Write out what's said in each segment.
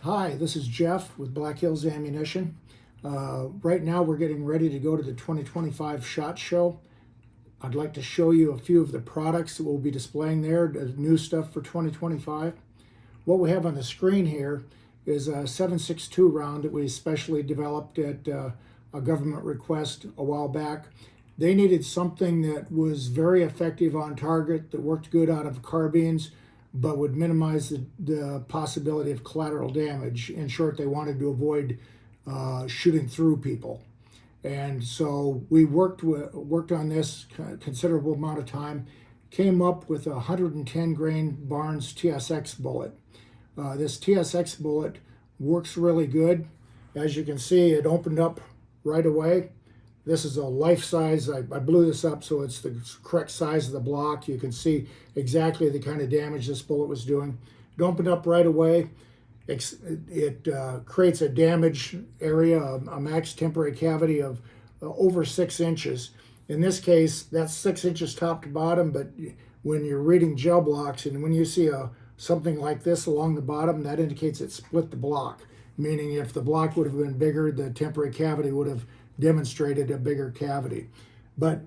Hi, this is Jeff with Black Hills Ammunition. Right now we're getting ready to go to the 2025 SHOT Show. I'd like to show you a few of the products that we'll be displaying there, the new stuff for 2025. What we have on the screen here is a 7.62 round that we specially developed at a government request a while back. They needed something that was very effective on target, that worked good out of carbines, but would minimize the possibility of collateral damage. In short, they wanted to avoid shooting through people. And so we worked on this a considerable amount of time, came up with a 110 grain Barnes TSX bullet. This TSX bullet works really good. As you can see, it opened up right away. This is a life size. I blew this up so it's the correct size of the block. You can see exactly the kind of damage this bullet was doing. It opened up right away. It creates a damage area, a max temporary cavity of over 6 inches. In this case, that's 6 inches top to bottom, but when you're reading gel blocks and when you see something like this along the bottom, that indicates it split the block, meaning if the block would have been bigger, the temporary cavity would have demonstrated a bigger cavity. But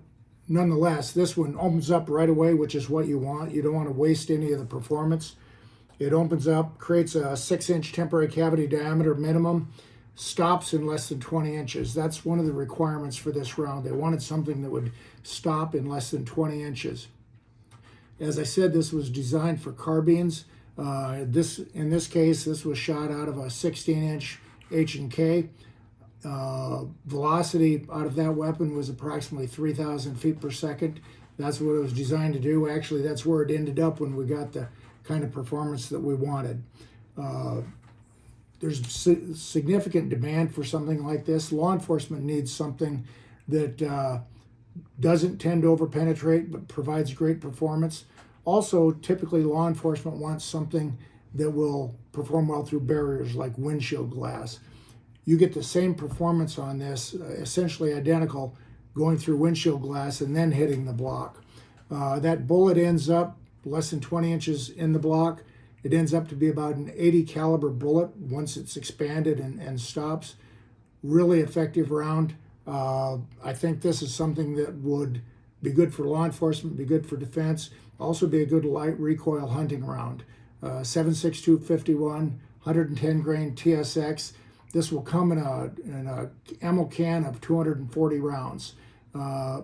nonetheless, this one opens up right away, which is what you want. You don't want to waste any of the performance. It opens up, creates a 6-inch temporary cavity diameter minimum, stops in less than 20 inches. That's one of the requirements for this round. They wanted something that would stop in less than 20 inches. As I said, this was designed for carbines. In this case, this was shot out of a 16-inch H&K. Velocity out of that weapon was approximately 3,000 feet per second. That's what it was designed to do. Actually, that's where it ended up when we got the kind of performance that we wanted. There's significant demand for something like this. Law enforcement needs something that doesn't tend to overpenetrate but provides great performance. Also, typically law enforcement wants something that will perform well through barriers like windshield glass. You get the same performance on this, essentially identical, going through windshield glass and then hitting the block. That bullet ends up less than 20 inches in the block. It ends up to be about an 80 caliber bullet once it's expanded and stops. Really effective round. I think this is something that would be good for law enforcement, be good for defense, also be a good light recoil hunting round. 7.62 51, 110 grain TSX. This will come in a ammo can of 240 rounds,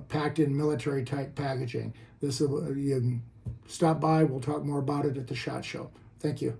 packed in military type packaging. You can stop by. We'll talk more about it at the SHOT Show. Thank you.